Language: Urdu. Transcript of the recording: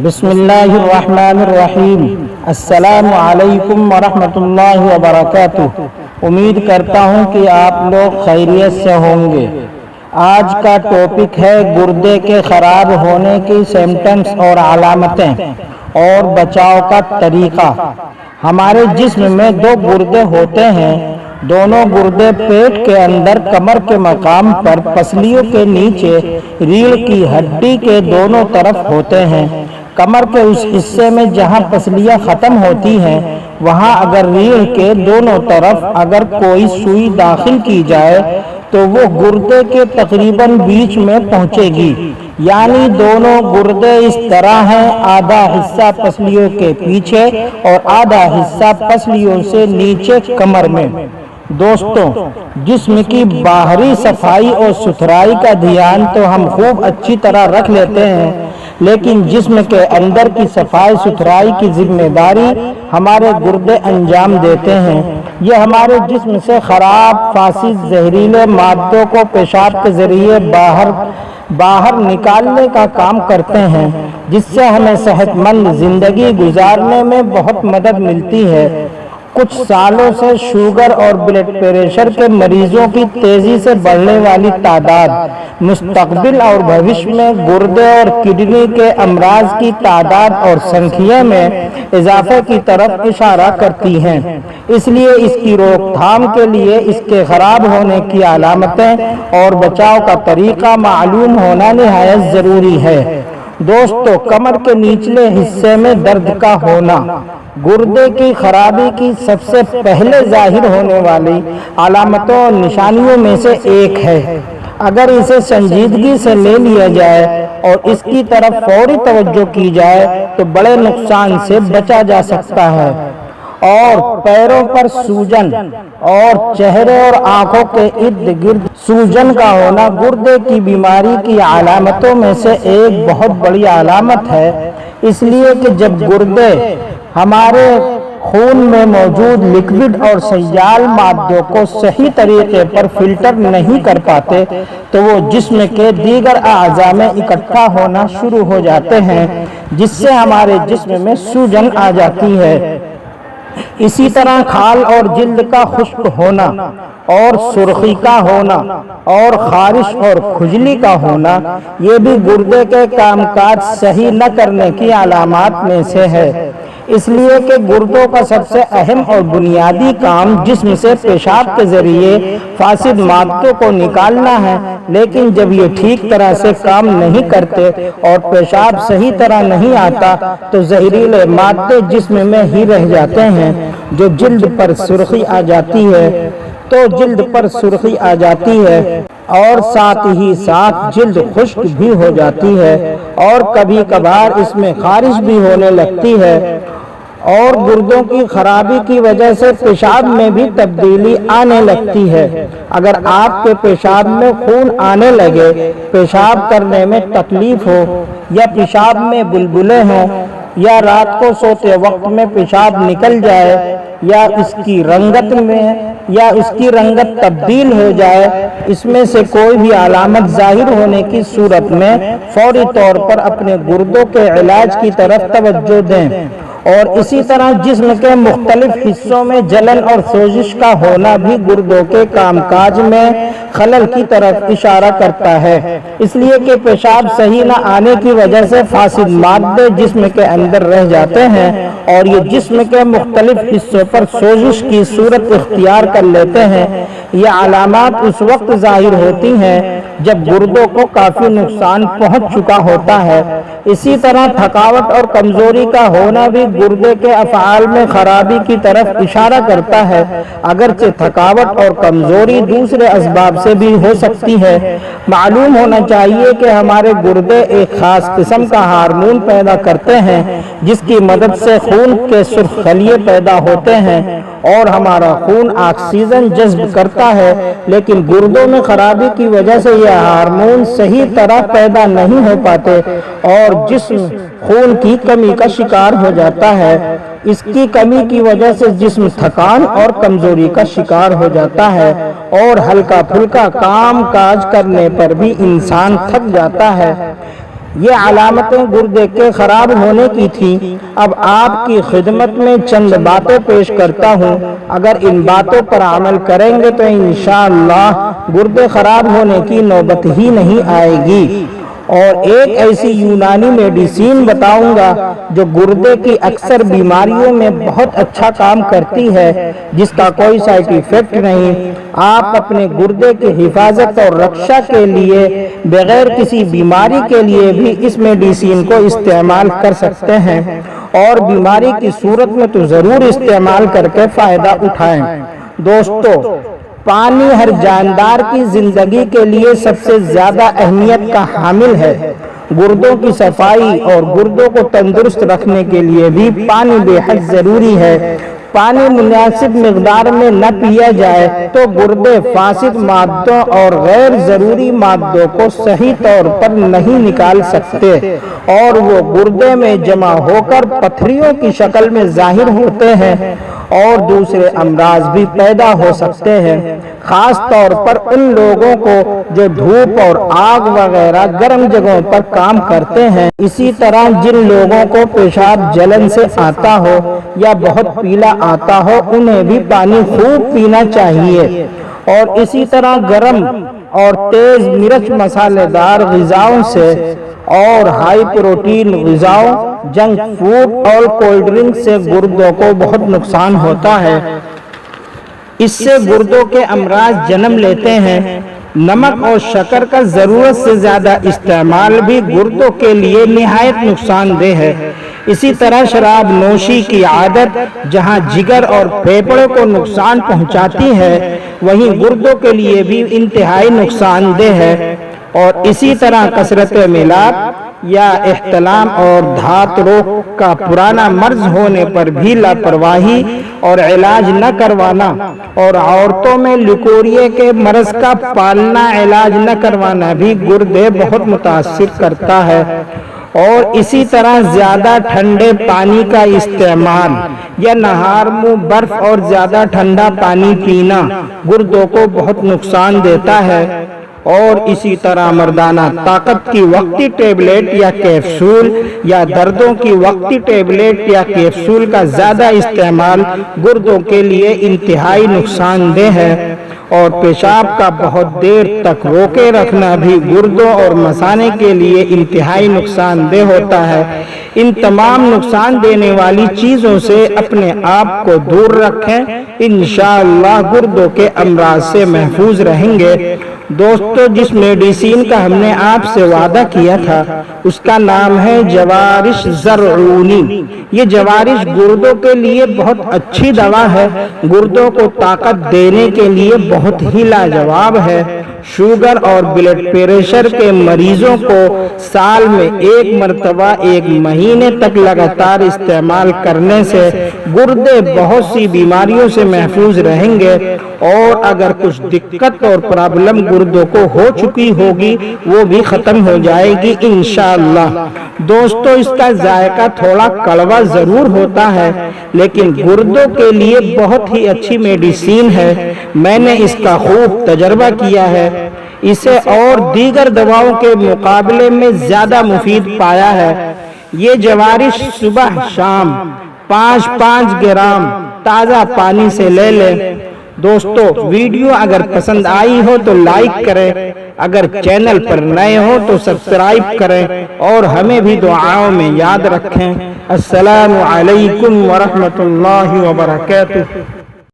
بسم اللہ الرحمن الرحیم۔ السلام علیکم ورحمۃ اللہ وبرکاتہ۔ امید کرتا ہوں کہ آپ لوگ خیریت سے ہوں گے۔ آج کا ٹاپک ہے گردے کے خراب ہونے کی سمپٹمز اور علامتیں اور بچاؤ کا طریقہ۔ ہمارے جسم میں دو گردے ہوتے ہیں۔ دونوں گردے پیٹ کے اندر کمر کے مقام پر پسلیوں کے نیچے ریڑھ کی ہڈی کے دونوں طرف ہوتے ہیں۔ کمر کے اس حصے میں جہاں پسلیاں ختم ہوتی ہیں وہاں اگر ریڑھ کے دونوں طرف اگر کوئی سوئی داخل کی جائے تو وہ گردے کے تقریباً بیچ میں پہنچے گی، یعنی دونوں گردے اس طرح ہیں، آدھا حصہ پسلیوں کے پیچھے اور آدھا حصہ پسلیوں سے نیچے کمر میں۔ دوستوں، جسم کی باہری صفائی اور ستھرائی کا دھیان تو ہم خوب اچھی طرح رکھ لیتے ہیں، لیکن جسم کے اندر کی صفائی ستھرائی کی ذمہ داری ہمارے گردے انجام دیتے ہیں۔ یہ ہمارے جسم سے خراب فاسد زہریلے مادوں کو پیشاب کے ذریعے باہر نکالنے کا کام کرتے ہیں، جس سے ہمیں صحت مند زندگی گزارنے میں بہت مدد ملتی ہے۔ کچھ سالوں سے شوگر اور بلڈ پریشر کے مریضوں کی تیزی سے بڑھنے والی تعداد مستقبل اور بھوشیہ میں گردے اور کڈنی کے امراض کی تعداد اور سنکھیا میں اضافے کی طرف اشارہ کرتی ہیں۔ اس لیے اس کی روک تھام کے لیے اس کے خراب ہونے کی علامتیں اور بچاؤ کا طریقہ معلوم ہونا نہایت ضروری ہے۔ دوستو، کمر کے نچلے حصے میں درد کا ہونا گردے کی خرابی کی سب سے پہلے ظاہر ہونے والی علامتوں اور نشانیوں میں سے ایک ہے۔ اگر اسے سنجیدگی سے لے لیا جائے اور اس کی طرف فوری توجہ کی جائے تو بڑے نقصان سے بچا جا سکتا ہے۔ اور پیروں پر سوجن اور چہرے اور آنکھوں کے ارد گرد سوجن کا ہونا گردے کی بیماری کی علامتوں میں سے ایک بہت بڑی علامت ہے، اس لیے کہ جب گردے ہمارے خون میں موجود لکوڈ اور سیال مادوں کو صحیح طریقے پر فلٹر نہیں کر پاتے تو وہ جسم کے دیگر اعضاء میں اکٹھا ہونا شروع ہو جاتے ہیں، جس سے ہمارے جسم میں سوجن آ جاتی ہے۔ اسی طرح کھال اور جلد کا خشک ہونا اور سرخی کا ہونا اور خارش اور کھجلی کا ہونا یہ بھی گردے کے کام کاج صحیح نہ کرنے کی علامات میں سے ہے۔ اس لیے کہ گردوں کا سب سے اہم اور بنیادی کام جسم سے پیشاب کے ذریعے فاسد مادوں کو نکالنا ہے، لیکن جب یہ ٹھیک طرح سے کام نہیں کرتے اور پیشاب صحیح طرح نہیں آتا تو زہریلے مادے جسم میں ہی رہ جاتے ہیں، جو جلد پر سرخی آ جاتی ہے اور ساتھ ہی ساتھ جلد خشک بھی ہو جاتی ہے اور کبھی کبھار اس میں خارش بھی ہونے لگتی ہے۔ اور گردوں کی خرابی کی وجہ سے پیشاب میں بھی تبدیلی آنے لگتی ہے۔ اگر آپ کے پیشاب میں خون آنے لگے، پیشاب کرنے میں تکلیف ہو یا پیشاب میں بلبلے ہوں یا رات کو سوتے وقت میں پیشاب نکل جائے یا اس کی رنگت تبدیل ہو جائے، اس میں سے کوئی بھی علامت ظاہر ہونے کی صورت میں فوری طور پر اپنے گردوں کے علاج کی طرف توجہ دیں۔ اور اسی طرح جسم کے مختلف حصوں میں جلن اور سوزش کا ہونا بھی گردوں کے کام کاج میں خلل کی طرف اشارہ کرتا ہے، اس لیے کہ پیشاب صحیح نہ آنے کی وجہ سے فاسد مادے جسم کے اندر رہ جاتے ہیں اور یہ جسم کے مختلف حصوں پر سوزش کی صورت اختیار کر لیتے ہیں۔ یہ علامات اس وقت ظاہر ہوتی ہیں جب گردوں کو کافی نقصان پہنچ چکا ہوتا ہے۔ اسی طرح تھکاوٹ اور کمزوری کا ہونا بھی گردے کے افعال میں خرابی کی طرف اشارہ کرتا ہے، اگرچہ تھکاوٹ اور کمزوری دوسرے اسباب سے بھی ہو سکتی ہے۔ معلوم ہونا چاہیے کہ ہمارے گردے ایک خاص قسم کا ہارمون پیدا کرتے ہیں جس کی مدد سے خون کے سرخ خلیے پیدا ہوتے ہیں اور ہمارا خون آکسیجن جذب کرتا ہے، لیکن گردوں میں خرابی کی وجہ سے یہ ہارمون صحیح طرح پیدا نہیں ہو پاتے اور جسم خون کی کمی کا شکار ہو جاتا ہے۔ اس کی کمی کی وجہ سے جسم تھکان اور کمزوری کا شکار ہو جاتا ہے اور ہلکا پھلکا کام کاج کرنے پر بھی انسان تھک جاتا ہے۔ یہ علامتیں گردے کے خراب ہونے کی تھیں۔ اب آپ کی خدمت میں چند باتیں پیش کرتا ہوں، اگر ان باتوں پر عمل کریں گے تو انشاءاللہ گردے خراب ہونے کی نوبت ہی نہیں آئے گی۔ اور ایک ایسی یونانی میڈیسین بتاؤں گا جو گردے کی اکثر بیماریوں میں بہت اچھا کام کرتی ہے، جس کا کوئی سائیڈ ایفیکٹ نہیں۔ آپ اپنے گردے کی حفاظت اور رکشا کے لیے بغیر کسی بیماری کے لیے بھی اس میڈیسین کو استعمال کر سکتے ہیں، اور بیماری کی صورت میں تو ضرور استعمال کر کے فائدہ اٹھائیں۔ دوستو، پانی ہر جاندار کی زندگی کے لیے سب سے زیادہ اہمیت کا حامل ہے۔ گردوں کی صفائی اور گردوں کو تندرست رکھنے کے لیے بھی پانی بے حد ضروری ہے۔ پانی مناسب مقدار میں نہ پیا جائے تو گردے فاسد مادوں اور غیر ضروری مادوں کو صحیح طور پر نہیں نکال سکتے، اور وہ گردے میں جمع ہو کر پتھریوں کی شکل میں ظاہر ہوتے ہیں اور دوسرے امراض بھی پیدا ہو سکتے ہیں، خاص طور پر ان لوگوں کو جو دھوپ اور آگ وغیرہ گرم جگہوں پر کام کرتے ہیں۔ اسی طرح جن لوگوں کو پیشاب جلن سے آتا ہو یا بہت پیلا آتا ہو، انہیں بھی پانی خوب پینا چاہیے۔ اور اسی طرح گرم اور تیز مرچ مسالے دار غذاؤں سے اور ہائی پروٹین غذاؤں، جنک فوڈ اور کولڈ ڈرنک سے گردوں کو بہت نقصان ہوتا ہے۔ اس سے گردوں کے امراض جنم لیتے ہیں۔ نمک اور شکر کا ضرورت سے زیادہ استعمال بھی گردوں کے لیے نہایت نقصان دہ ہے۔ اسی طرح شراب نوشی کی عادت جہاں جگر اور پھیپھڑے کو نقصان پہنچاتی ہے، وہیں گردوں کے لیے بھی انتہائی نقصان دہ ہے۔ اور اسی طرح کثرت میلاد یا احتلام اور دھات روگ کا پرانا مرض ہونے پر بھی لاپرواہی اور علاج نہ کروانا، اور عورتوں میں لیکوریا کے مرض کا پالنا علاج نہ کروانا بھی گردے بہت متاثر کرتا ہے۔ اور اسی طرح زیادہ ٹھنڈے پانی کا استعمال یا نہار منہ برف اور زیادہ ٹھنڈا پانی پینا گردوں کو بہت نقصان دیتا ہے۔ اور اسی طرح مردانہ طاقت کی وقتی ٹیبلٹ یا کیپسول یا دردوں کی وقتی ٹیبلٹ یا کیپسول کا زیادہ استعمال گردوں کے لیے انتہائی نقصان دہ ہے۔ اور پیشاب کا بہت دیر تک روکے رکھنا بھی گردوں اور مثانے کے لیے انتہائی نقصان دہ ہوتا ہے۔ ان تمام نقصان دینے والی چیزوں سے اپنے آپ کو دور رکھیں، انشاءاللہ گردوں کے امراض سے محفوظ رہیں گے۔ دوستو، جس میڈیسین کا ہم نے آپ سے وعدہ کیا تھا اس کا نام ہے جوارش زرعونی۔ یہ جوارش گردوں کے لیے بہت اچھی دوا ہے، گردوں کو طاقت دینے کے لیے بہت ہی لاجواب ہے۔ شوگر اور بلڈ پریشر کے مریضوں کو سال میں ایک مرتبہ 1 مہینے تک لگاتار استعمال کرنے سے گردے بہت سی بیماریوں سے محفوظ رہیں گے، اور اگر کچھ دقت اور پرابلم گردوں کو ہو چکی ہوگی وہ بھی ختم ہو جائے گی انشاءاللہ۔ دوستو، اس کا ذائقہ تھوڑا کڑوا ضرور ہوتا ہے، لیکن گردوں کے لیے بہت ہی اچھی میڈیسین ہے۔ میں نے اس کا خوب تجربہ کیا ہے، اسے اور دیگر دواؤں کے مقابلے میں زیادہ مفید پایا ہے۔ یہ جوارش صبح شام 5-5 گرام تازہ پانی سے لے لیں۔ دوستو، ویڈیو اگر پسند آئی ہو تو لائک کریں، اگر چینل پر نئے ہو تو سبسکرائب کریں، اور ہمیں بھی دعاؤں میں یاد رکھیں۔ السلام علیکم ورحمۃ اللہ وبرکاتہ۔